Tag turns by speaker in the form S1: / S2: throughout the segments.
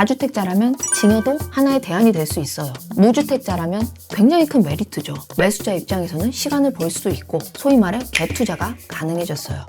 S1: 다주택자라면 증여도 하나의 대안이 될 수 있어요. 무주택자라면 굉장히 큰 메리트죠. 매수자 입장에서는 시간을 벌 수도 있고 소위 말해 갭 투자가 가능해졌어요.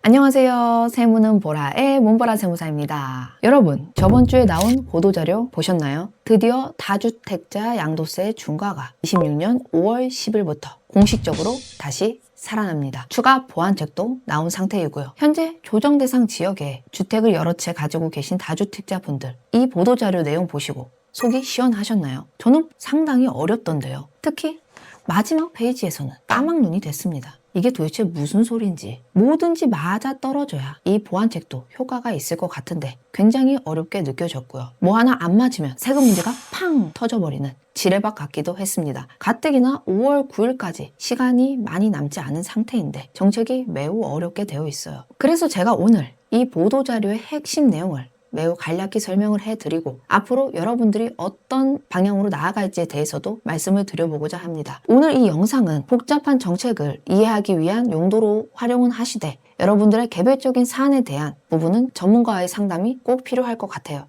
S1: 안녕하세요. 세무는 보라의 문보라 세무사입니다. 여러분, 저번 주에 나온 보도자료 보셨나요? 드디어 다주택자 양도세 중과가 26년 5월 10일부터 공식적으로 다시 살아납니다. 추가 보완책도 나온 상태이고요. 현재 조정 대상 지역에 주택을 여러 채 가지고 계신 다주택자 분들, 이 보도자료 내용 보시고 속이 시원하셨나요? 저는 상당히 어렵던데요. 특히 마지막 페이지에서는 까막눈이 됐습니다. 이게 도대체 무슨 소린지, 뭐든지 맞아 떨어져야 이 보완책도 효과가 있을 것 같은데 굉장히 어렵게 느껴졌고요. 뭐 하나 안 맞으면 세금 문제가 팡 터져버리는 지뢰박 같기도 했습니다. 가뜩이나 5월 9일까지 시간이 많이 남지 않은 상태인데 정책이 매우 어렵게 되어 있어요. 그래서 제가 오늘 이 보도자료의 핵심 내용을 매우 간략히 설명을 해드리고 앞으로 여러분들이 어떤 방향으로 나아갈지에 대해서도 말씀을 드려보고자 합니다. 오늘 이 영상은 복잡한 정책을 이해하기 위한 용도로 활용은 하시되 여러분들의 개별적인 사안에 대한 부분은 전문가와의 상담이 꼭 필요할 것 같아요.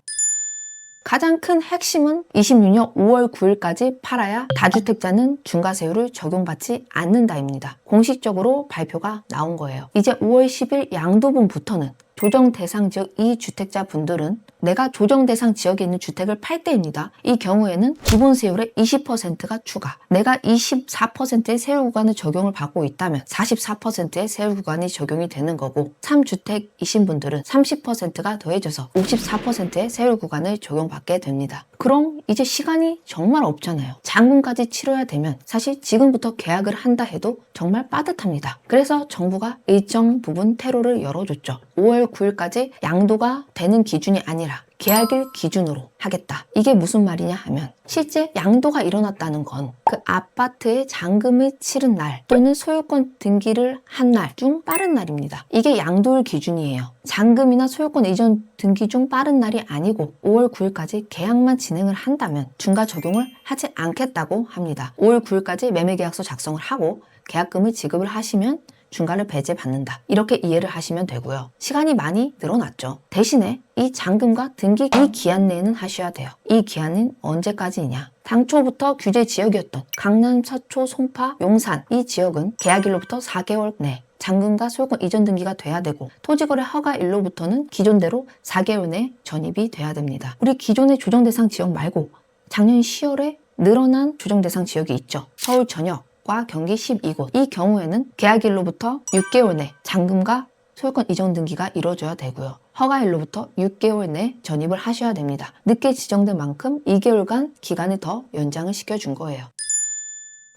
S1: 가장 큰 핵심은 26년 5월 9일까지 팔아야 다주택자는 중과세율을 적용받지 않는다입니다. 공식적으로 발표가 나온 거예요. 이제 5월 10일 양도분부터는 조정 대상 지역 이주택자 분들은 내가 조정 대상 지역에 있는 주택을 팔 때입니다. 이 경우에는 기본 세율의 20%가 추가, 내가 24%의 세율 구간을 적용을 받고 있다면 44%의 세율 구간이 적용이 되는 거고 3주택이신 분들은 30%가 더해져서 54%의 세율 구간을 적용받게 됩니다. 그럼 이제 시간이 정말 없잖아요. 잔금까지 치러야 되면 사실 지금부터 계약을 한다 해도 정말 빠듯합니다. 그래서 정부가 일정 부분 퇴로를 열어줬죠. 5월 9일까지 양도가 되는 기준이 아니라 계약일 기준으로 하겠다. 이게 무슨 말이냐 하면 실제 양도가 일어났다는 건 그 아파트에 잔금을 치른 날 또는 소유권 등기를 한 날 중 빠른 날입니다. 이게 양도일 기준이에요. 잔금이나 소유권 이전 등기 중 빠른 날이 아니고 5월 9일까지 계약만 진행을 한다면 중과 적용을 하지 않겠다고 합니다. 5월 9일까지 매매계약서 작성을 하고 계약금을 지급을 하시면 중과를 배제받는다. 이렇게 이해를 하시면 되고요. 시간이 많이 늘어났죠. 대신에 이 잔금과 등기 이 기한 내에는 하셔야 돼요. 이 기한은 언제까지냐? 당초부터 규제 지역이었던 강남, 서초, 송파, 용산 이 지역은 계약일로부터 4개월 내 잔금과 소유권 이전 등기가 돼야 되고 토지거래 허가일로부터는 기존대로 4개월 내 전입이 돼야 됩니다. 우리 기존의 조정 대상 지역 말고 작년 10월에 늘어난 조정 대상 지역이 있죠. 서울 전역 과 경기 12곳. 이 경우에는 계약일로부터 6개월 내 잔금과 소유권 이전 등기가 이루어져야 되고요. 허가일로부터 6개월 내 전입을 하셔야 됩니다. 늦게 지정된 만큼 2개월간 기간을 더 연장을 시켜준 거예요.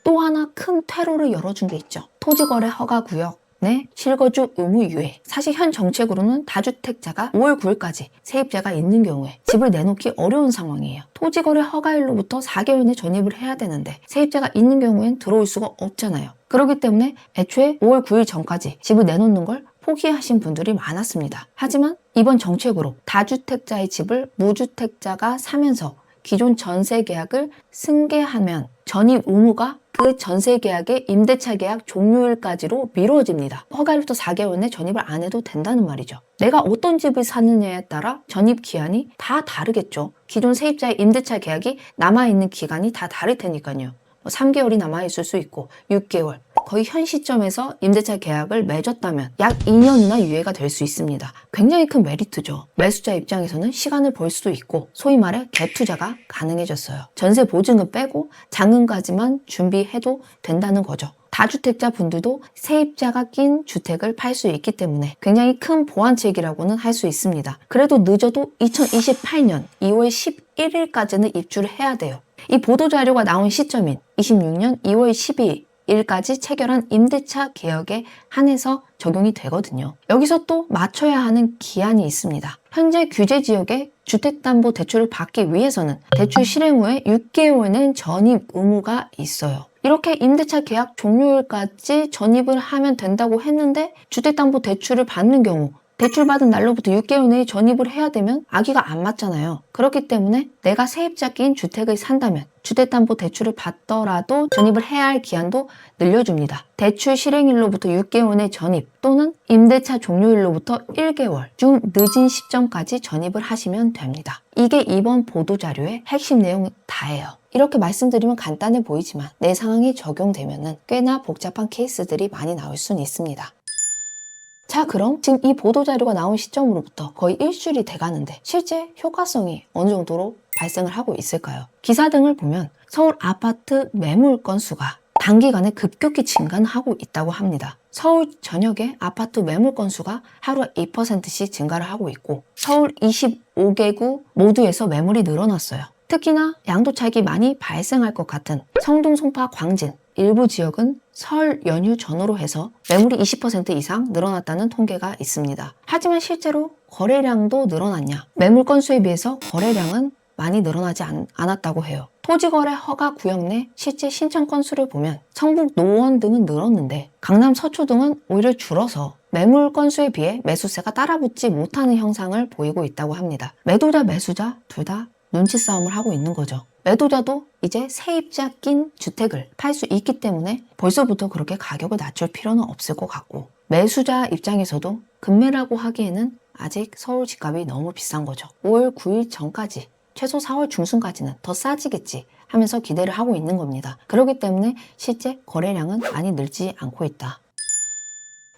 S1: 또 하나 큰 퇴로를 열어준 게 있죠. 토지거래 허가구역 내 실거주 의무 유예. 사실 현 정책으로는 다주택자가 5월 9일까지 세입자가 있는 경우에 집을 내놓기 어려운 상황이에요. 토지거래 허가일로부터 4개월 내 전입을 해야 되는데 세입자가 있는 경우엔 들어올 수가 없잖아요. 그렇기 때문에 애초에 5월 9일 전까지 집을 내놓는 걸 포기하신 분들이 많았습니다. 하지만 이번 정책으로 다주택자의 집을 무주택자가 사면서 기존 전세 계약을 승계하면 전입 의무가 그 전세 계약의 임대차 계약 종료일까지로 미뤄집니다. 허가일부터 4개월 내 전입을 안 해도 된다는 말이죠. 내가 어떤 집을 사느냐에 따라 전입 기한이 다 다르겠죠. 기존 세입자의 임대차 계약이 남아있는 기간이 다 다를 테니까요. 3개월이 남아있을 수 있고 6개월, 거의 현 시점에서 임대차 계약을 맺었다면 약 2년이나 유예가 될 수 있습니다. 굉장히 큰 메리트죠. 매수자 입장에서는 시간을 벌 수도 있고 소위 말해 갭 투자가 가능해졌어요. 전세 보증금 빼고 잔금까지만 준비해도 된다는 거죠. 다주택자 분들도 세입자가 낀 주택을 팔 수 있기 때문에 굉장히 큰 보완책이라고는 할 수 있습니다. 그래도 늦어도 2028년 2월 11일까지는 입주를 해야 돼요. 이 보도자료가 나온 시점인 26년 2월 12일까지 체결한 임대차 개혁에 한해서 적용이 되거든요. 여기서 또 맞춰야 하는 기한이 있습니다. 현재 규제 지역에 주택담보대출을 받기 위해서는 대출 실행 후에 6개월 낸 전입 의무가 있어요. 이렇게 임대차 계약 종료일까지 전입을 하면 된다고 했는데 주택담보대출을 받는 경우 대출받은 날로부터 6개월 내에 전입을 해야 되면 아기가 안 맞잖아요. 그렇기 때문에 내가 세입자 끼인 주택을 산다면 주택담보대출을 받더라도 전입을 해야 할 기한도 늘려줍니다. 대출 실행일로부터 6개월 내 전입 또는 임대차 종료일로부터 1개월 중 늦은 시점까지 전입을 하시면 됩니다. 이게 이번 보도자료의 핵심 내용 다예요. 이렇게 말씀드리면 간단해 보이지만 내 상황이 적용되면 꽤나 복잡한 케이스들이 많이 나올 수는 있습니다. 자, 그럼 지금 이 보도자료가 나온 시점으로부터 거의 일주일이 돼가는데 실제 효과성이 어느 정도로 발생을 하고 있을까요? 기사 등을 보면 서울 아파트 매물 건수가 단기간에 급격히 증가하고 있다고 합니다. 서울 전역의 아파트 매물 건수가 하루에 2%씩 증가를 하고 있고 서울 25개구 모두에서 매물이 늘어났어요. 특히나 양도 차익이 많이 발생할 것 같은 성동, 송파, 광진 일부 지역은 설 연휴 전후로 해서 매물이 20% 이상 늘어났다는 통계가 있습니다. 하지만 실제로 거래량도 늘어났냐? 매물 건수에 비해서 거래량은 많이 늘어나지 않았다고 해요. 토지거래 허가 구역 내 실제 신청 건수를 보면 성북, 노원 등은 늘었는데 강남, 서초 등은 오히려 줄어서 매물 건수에 비해 매수세가 따라붙지 못하는 형상을 보이고 있다고 합니다. 매도자, 매수자 둘 다 눈치 싸움을 하고 있는 거죠. 매도자도 이제 세입자 낀 주택을 팔 수 있기 때문에 벌써부터 그렇게 가격을 낮출 필요는 없을 것 같고 매수자 입장에서도 급매라고 하기에는 아직 서울 집값이 너무 비싼 거죠. 5월 9일 전까지 최소 4월 중순까지는 더 싸지겠지 하면서 기대를 하고 있는 겁니다. 그렇기 때문에 실제 거래량은 많이 늘지 않고 있다.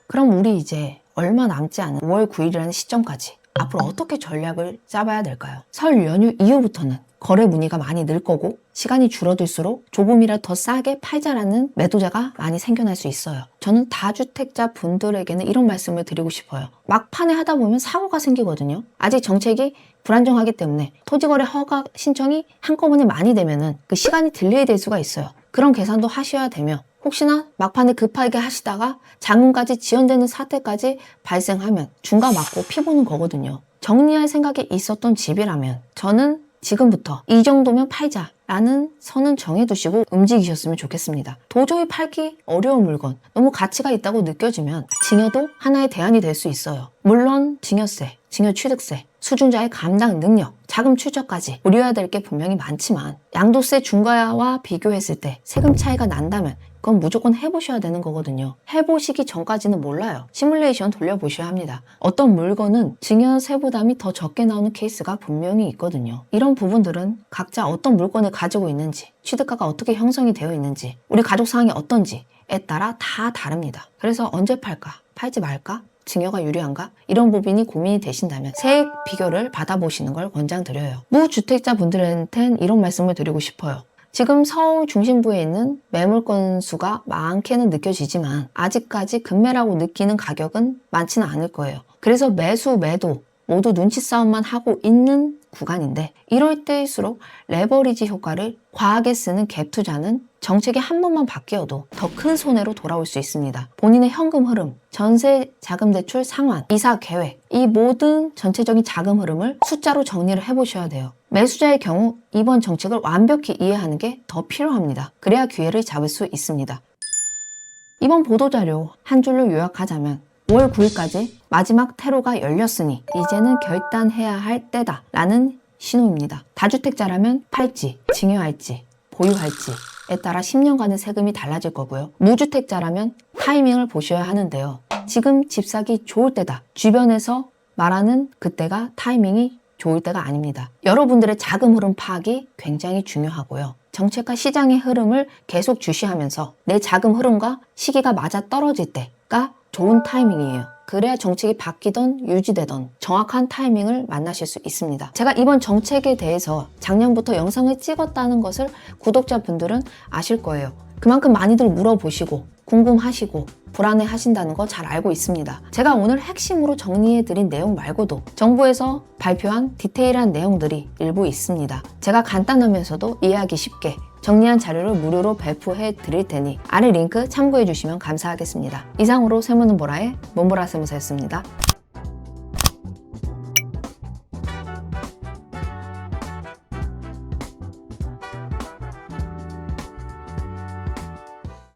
S1: 그럼 우리 이제 얼마 남지 않은 5월 9일이라는 시점까지 앞으로 어떻게 전략을 짜봐야 될까요? 설 연휴 이후부터는 거래 문의가 많이 늘 거고 시간이 줄어들수록 조금이라도 더 싸게 팔자라는 매도자가 많이 생겨날 수 있어요. 저는 다주택자 분들에게는 이런 말씀을 드리고 싶어요. 막판에 하다 보면 사고가 생기거든요. 아직 정책이 불안정하기 때문에 토지거래 허가 신청이 한꺼번에 많이 되면은 그 시간이 딜레이 될 수가 있어요. 그런 계산도 하셔야 되며 혹시나 막판에 급하게 하시다가 자금까지 지연되는 사태까지 발생하면 중과 맞고 피보는 거거든요. 정리할 생각이 있었던 집이라면 저는 지금부터 이 정도면 팔자라는 선은 정해두시고 움직이셨으면 좋겠습니다. 도저히 팔기 어려운 물건, 너무 가치가 있다고 느껴지면 증여도 하나의 대안이 될 수 있어요. 물론 증여세, 증여취득세, 수준자의 감당 능력, 자금 출처까지 고려해야 될 게 분명히 많지만 양도세 중과와 비교했을 때 세금 차이가 난다면 그건 무조건 해보셔야 되는 거거든요. 해보시기 전까지는 몰라요. 시뮬레이션 돌려보셔야 합니다. 어떤 물건은 증여세 부담이 더 적게 나오는 케이스가 분명히 있거든요. 이런 부분들은 각자 어떤 물건을 가지고 있는지, 취득가가 어떻게 형성이 되어 있는지, 우리 가족 상황이 어떤지에 따라 다 다릅니다. 그래서 언제 팔까? 팔지 말까? 증여가 유리한가? 이런 부분이 고민이 되신다면 세액 비교를 받아보시는 걸 권장드려요. 무주택자 분들한테는 이런 말씀을 드리고 싶어요. 지금 서울 중심부에 있는 매물 건수가 많게는 느껴지지만 아직까지 급매라고 느끼는 가격은 많지는 않을 거예요. 그래서 매수, 매도 모두 눈치 싸움만 하고 있는 구간인데 이럴 때일수록 레버리지 효과를 과하게 쓰는 갭 투자는 정책이 한 번만 바뀌어도 더 큰 손해로 돌아올 수 있습니다. 본인의 현금 흐름, 전세 자금 대출 상환, 이사 계획 이 모든 전체적인 자금 흐름을 숫자로 정리를 해보셔야 돼요. 매수자의 경우 이번 정책을 완벽히 이해하는 게 더 필요합니다. 그래야 기회를 잡을 수 있습니다. 이번 보도자료 한 줄로 요약하자면 5월 9일까지 마지막 테러가 열렸으니 이제는 결단해야 할 때다 라는 신호입니다. 다주택자라면 팔지, 증여할지, 보유할지에 따라 10년간의 세금이 달라질 거고요. 무주택자라면 타이밍을 보셔야 하는데요. 지금 집 사기 좋을 때다. 주변에서 말하는 그때가 타이밍이 좋을 때가 아닙니다. 여러분들의 자금 흐름 파악이 굉장히 중요하고요. 정책과 시장의 흐름을 계속 주시하면서 내 자금 흐름과 시기가 맞아 떨어질 때가 좋은 타이밍이에요. 그래야 정책이 바뀌던 유지되던 정확한 타이밍을 만나실 수 있습니다. 제가 이번 정책에 대해서 작년부터 영상을 찍었다는 것을 구독자분들은 아실 거예요. 그만큼 많이들 물어보시고 궁금하시고 불안해 하신다는 거 잘 알고 있습니다. 제가 오늘 핵심으로 정리해드린 내용 말고도 정부에서 발표한 디테일한 내용들이 일부 있습니다. 제가 간단하면서도 이해하기 쉽게 정리한 자료를 무료로 배포해 드릴 테니 아래 링크 참고해 주시면 감사하겠습니다. 이상으로 세무는 보라의 문보라 세무사였습니다.